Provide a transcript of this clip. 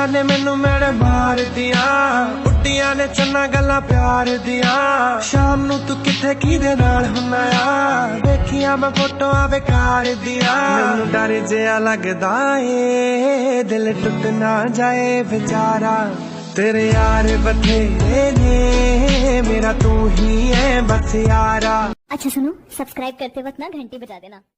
ਕੁੜੀਆਂ ਨੇ ਮੈਨੂੰ ਮੇਰੇ ਮਾਰਦੀਆਂ, ਉੱਡੀਆਂ ਨੇ ਚੰਨਾ ਗੱਲਾਂ ਪਿਆਰ ਦੀਆਂ। ਸ਼ਾਮ ਨੂੰ ਤੂੰ ਕਿੱਥੇ ਕਿਹਦੇ ਨਾਲ ਹੁੰਨਾ ਆ, ਵੇਖੀਆਂ ਮੈਂ ਫੋਟੋਆਂ ਬੇਕਾਰ ਦੀਆਂ। ਮੈਨੂੰ ਡਰ ਜਿਹਾ ਲੱਗਦਾ ਏ ਦਿਲ ਟੁੱਟ ਨਾ ਜਾਏ ਵਿਚਾਰਾ, तेरे यार बथेरे ने मेरा तू ही है बस यारा। अच्छा सुनो, सब्सक्राइब करते वक्त ना घंटी बजा देना।